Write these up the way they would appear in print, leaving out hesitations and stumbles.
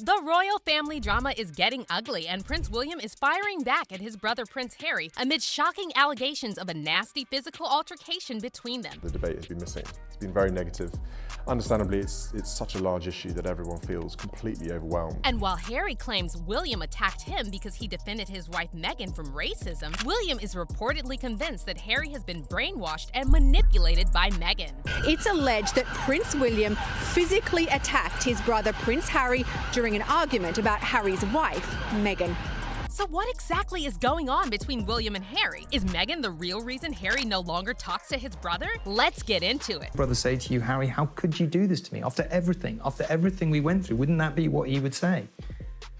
The royal family drama is getting ugly, and Prince William is firing back at his brother Prince Harry amid shocking allegations of a nasty physical altercation between them. The debate has been missing. It's been very negative. Understandably, it's such a large issue that everyone feels completely overwhelmed. And while Harry claims William attacked him because he defended his wife Meghan from racism, William is reportedly convinced that Harry has been brainwashed and manipulated by Meghan. It's alleged that Prince William physically attacked his brother Prince Harry during an argument about Harry's wife, Meghan. So what exactly is going on between William and Harry? Is Meghan the real reason Harry no longer talks to his brother? Let's get into it. Brother say to you, Harry, how could you do this to me? After everything we went through, wouldn't that be what he would say?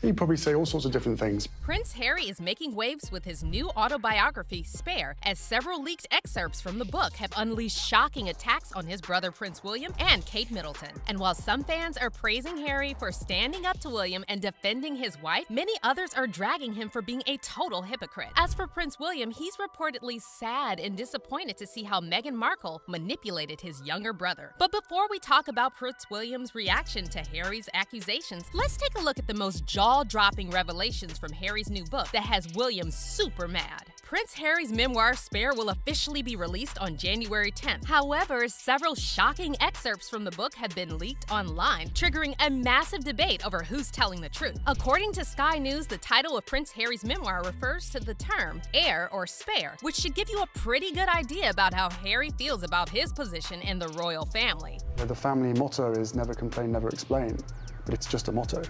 He'd probably say all sorts of different things. Prince Harry is making waves with his new autobiography, Spare, as several leaked excerpts from the book have unleashed shocking attacks on his brother Prince William and Kate Middleton. And while some fans are praising Harry for standing up to William and defending his wife, many others are dragging him for being a total hypocrite. As for Prince William, he's reportedly sad and disappointed to see how Meghan Markle manipulated his younger brother. But before we talk about Prince William's reaction to Harry's accusations, let's take a look at the most jaw-dropping revelations from Harry's new book that has William super mad. Prince Harry's memoir, Spare, will officially be released on January 10th. However, several shocking excerpts from the book have been leaked online, triggering a massive debate over who's telling the truth. According to Sky News, the title of Prince Harry's memoir refers to the term heir or spare, which should give you a pretty good idea about how Harry feels about his position in the royal family. The family motto is never complain, never explain, but it's just a motto.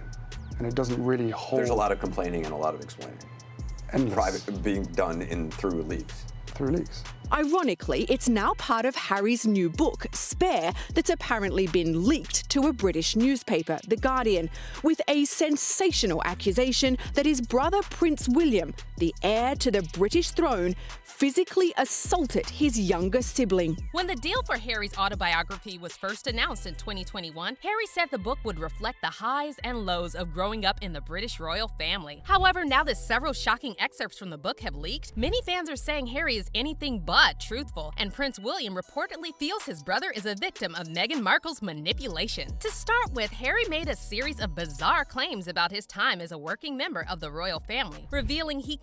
And it doesn't really hold. There's a lot of complaining and a lot of explaining. Endless. Private being done through leaks. Through leaks. Ironically, it's now part of Harry's new book, Spare, that's apparently been leaked to a British newspaper, The Guardian, with a sensational accusation that his brother Prince William, the heir to the British throne, physically assaulted his younger sibling. When the deal for Harry's autobiography was first announced in 2021, Harry said the book would reflect the highs and lows of growing up in the British royal family. However, now that several shocking excerpts from the book have leaked, many fans are saying Harry is anything but truthful, and Prince William reportedly feels his brother is a victim of Meghan Markle's manipulation. To start with, Harry made a series of bizarre claims about his time as a working member of the royal family, revealing he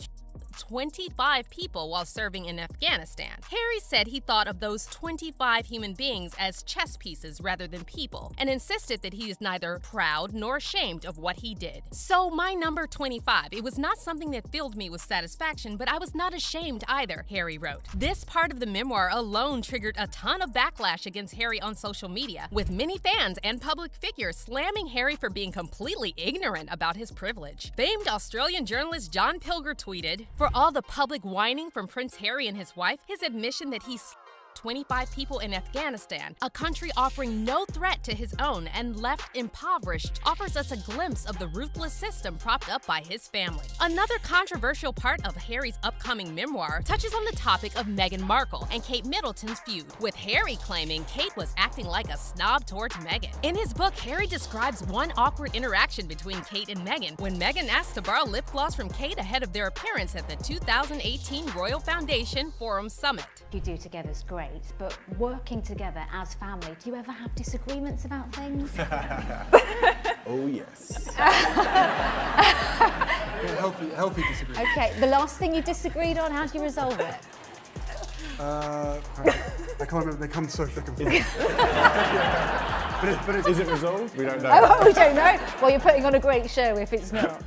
25 people while serving in Afghanistan. Harry said he thought of those 25 human beings as chess pieces rather than people, and insisted that he is neither proud nor ashamed of what he did. So my number 25, it was not something that filled me with satisfaction, but I was not ashamed either, Harry wrote. This part of the memoir alone triggered a ton of backlash against Harry on social media, with many fans and public figures slamming Harry for being completely ignorant about his privilege. Famed Australian journalist John Pilger tweeted, "For all the public whining from Prince Harry and his wife, his admission that he's 25 people in Afghanistan, a country offering no threat to his own and left impoverished, offers us a glimpse of the ruthless system propped up by his family." Another controversial part of Harry's upcoming memoir touches on the topic of Meghan Markle and Kate Middleton's feud, with Harry claiming Kate was acting like a snob towards Meghan. In his book, Harry describes one awkward interaction between Kate and Meghan when Meghan asked to borrow lip gloss from Kate ahead of their appearance at the 2018 Royal Foundation Forum Summit. You do together is great, but working together as family, do you ever have disagreements about things? Oh, yes. Healthy disagreement. Okay, the last thing you disagreed on, how do you resolve it? I can't remember, they come so thick and fast. But Is it resolved? We don't know. Oh, we don't know. Well, you're putting on a great show if it's not.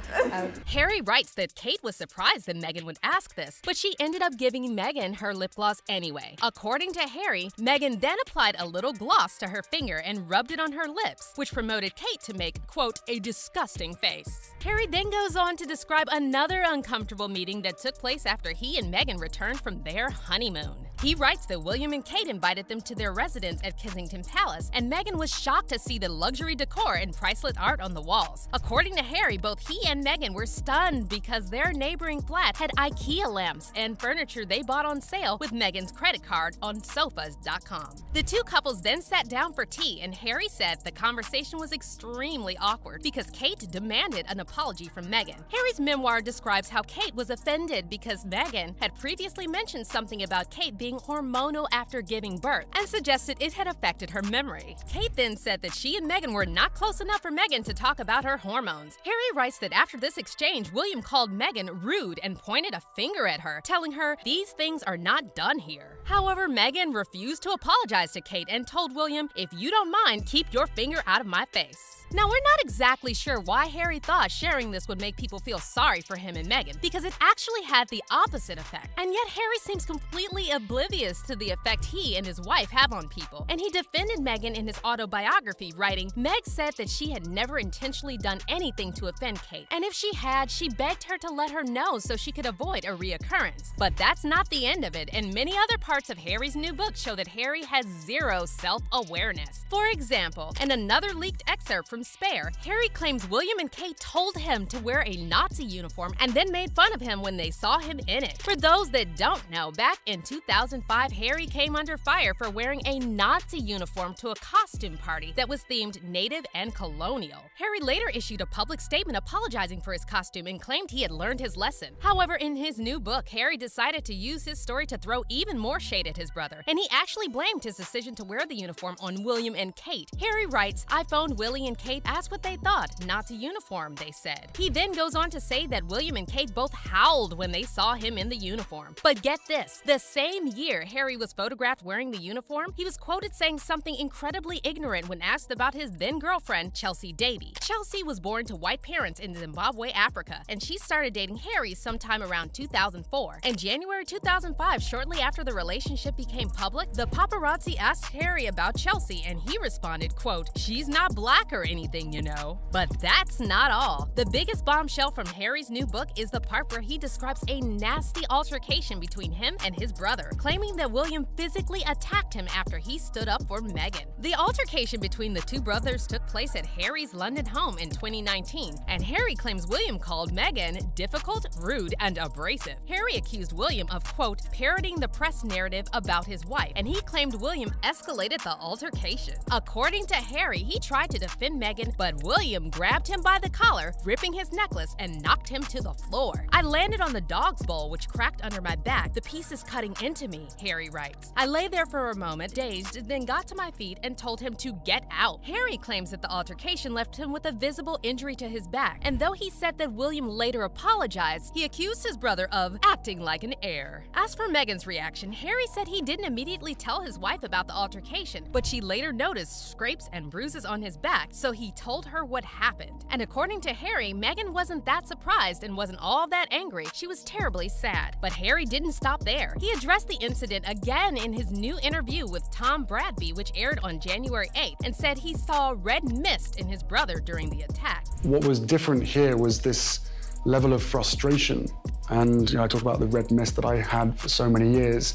Harry writes that Kate was surprised that Meghan would ask this, but she ended up giving Meghan her lip gloss anyway. According to Harry, Meghan then applied a little gloss to her finger and rubbed it on her lips, which promoted Kate to make, quote, a disgusting face. Harry then goes on to describe another uncomfortable meeting that took place after he and Meghan returned from their honeymoon. He writes that William and Kate invited them to their residence at Kensington Palace, and Meghan was shocked to see the luxury decor and priceless art on the walls. According to Harry, both he and Meghan were stunned because their neighboring flat had IKEA lamps and furniture they bought on sale with Meghan's credit card on sofas.com. The two couples then sat down for tea, and Harry said the conversation was extremely awkward because Kate demanded an apology from Meghan. Harry's memoir describes how Kate was offended because Meghan had previously mentioned something about Kate being being hormonal after giving birth and suggested it had affected her memory. Kate then said that she and Meghan were not close enough for Meghan to talk about her hormones. Harry writes that after this exchange, William called Meghan rude and pointed a finger at her, telling her these things are not done here. However, Meghan refused to apologize to Kate and told William, "If you don't mind, keep your finger out of my face." Now, we're not exactly sure why Harry thought sharing this would make people feel sorry for him and Meghan, because it actually had the opposite effect. And yet Harry seems completely oblivious to the effect he and his wife have on people. And he defended Meghan in his autobiography, writing, "Meg said that she had never intentionally done anything to offend Kate, and if she had, she begged her to let her know so she could avoid a reoccurrence." But that's not the end of it, and many other parts of Harry's new book show that Harry has zero self-awareness. For example, in another leaked excerpt from Spare, Harry claims William and Kate told him to wear a Nazi uniform and then made fun of him when they saw him in it. For those that don't know, back in 2005, Harry came under fire for wearing a Nazi uniform to a costume party that was themed native and colonial. Harry later issued a public statement apologizing for his costume and claimed he had learned his lesson. However, in his new book, Harry decided to use his story to throw even more shade at his brother, and he actually blamed his decision to wear the uniform on William and Kate. Harry writes, "I phoned Willie and Kate, asked what they thought. Nazi uniform, they said." He then goes on to say that William and Kate both howled when they saw him in the uniform. But get this, the same year Harry was photographed wearing the uniform, he was quoted saying something incredibly ignorant when asked about his then-girlfriend, Chelsea Davy. Chelsea was born to white parents in Zimbabwe, Africa, and she started dating Harry sometime around 2004. In January 2005, shortly after the relationship became public, the paparazzi asked Harry about Chelsea, and he responded, quote, "She's not black or anything, you know." But that's not all. The biggest bombshell from Harry's new book is the part where he describes a nasty altercation between him and his brother, claiming that William physically attacked him after he stood up for Meghan. The altercation between the two brothers took place at Harry's London home in 2019, and Harry claims William called Meghan difficult, rude, and abrasive. Harry accused William of, quote, parroting the press narrative about his wife, and he claimed William escalated the altercation. According to Harry, he tried to defend Meghan, but William grabbed him by the collar, ripping his necklace, and knocked him to the floor. "I landed on the dog's bowl, which cracked under my back, the pieces cutting into me," Harry writes. "I lay there for a moment, dazed, then got to my feet and told him to get out." Harry claims that the altercation left him with a visible injury to his back, and though he said that William later apologized, he accused his brother of acting like an heir. As for Meghan's reaction, Harry said he didn't immediately tell his wife about the altercation, but she later noticed scrapes and bruises on his back, so he told her what happened. And according to Harry, Meghan wasn't that surprised and wasn't all that angry. She was terribly sad. But Harry didn't stop there. He addressed the incident again in his new interview with Tom Bradby, which aired on January 8th, and said he saw red mist in his brother during the attack. What was different here was this level of frustration. And I talk about the red mist that I had for so many years,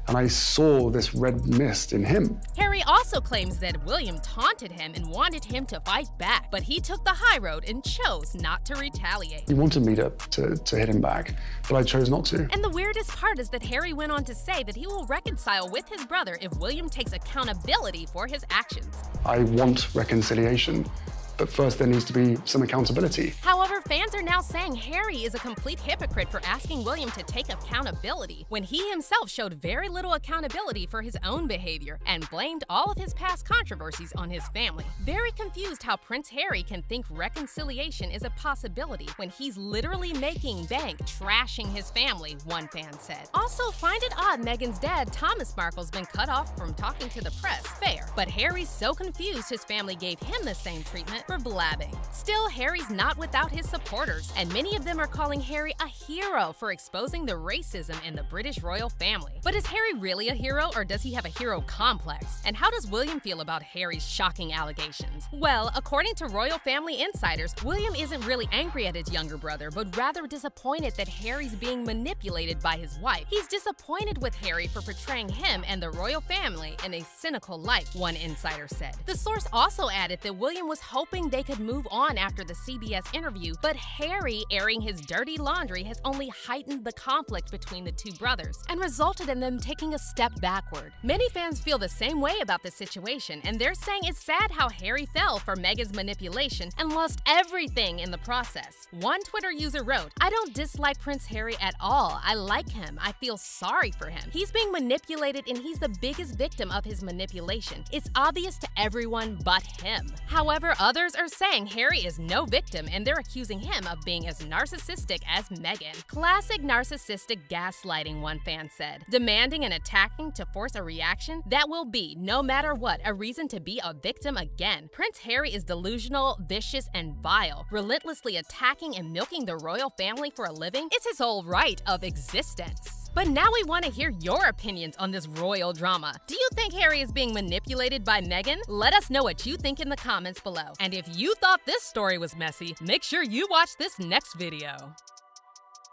and I saw this red mist in him. Harry also claims that William taunted him and wanted him to fight back, but he took the high road and chose not to retaliate. He wanted me to hit him back, but I chose not to. And the weirdest part is that Harry went on to say that he will reconcile with his brother if William takes accountability for his actions. I want reconciliation, but first there needs to be some accountability. However, fans are now saying Harry is a complete hypocrite for asking William to take accountability when he himself showed very little accountability for his own behavior and blamed all of his past controversies on his family. Very confused how Prince Harry can think reconciliation is a possibility when he's literally making bank trashing his family, one fan said. Also, find it odd Meghan's dad, Thomas Markle's been cut off from talking to the press. Fair. But Harry's so confused his family gave him the same treatment for blabbing. Still, Harry's not without his supporters, and many of them are calling Harry a hero for exposing the racism in the British royal family. But is Harry really a hero, or does he have a hero complex? And how does William feel about Harry's shocking allegations? Well, according to royal family insiders, William isn't really angry at his younger brother, but rather disappointed that Harry's being manipulated by his wife. He's disappointed with Harry for portraying him and the royal family in a cynical light, one insider said. The source also added that William was hoping they could move on after the CBS interview, but But Harry airing his dirty laundry has only heightened the conflict between the two brothers and resulted in them taking a step backward. Many fans feel the same way about the situation, and they're saying it's sad how Harry fell for Meghan's manipulation and lost everything in the process. One Twitter user wrote, "I don't dislike Prince Harry at all. I like him. I feel sorry for him. He's being manipulated and he's the biggest victim of his manipulation. It's obvious to everyone but him." However, others are saying Harry is no victim and they're accusing him of being as narcissistic as Meghan. Classic narcissistic gaslighting, one fan said. Demanding and attacking to force a reaction that will be, no matter what, a reason to be a victim again. Prince Harry is delusional, vicious, and vile, relentlessly attacking and milking the royal family for a living. It's his whole right of existence. But now we want to hear your opinions on this royal drama. Do you think Harry is being manipulated by Meghan? Let us know what you think in the comments below. And if you thought this story was messy, make sure you watch this next video.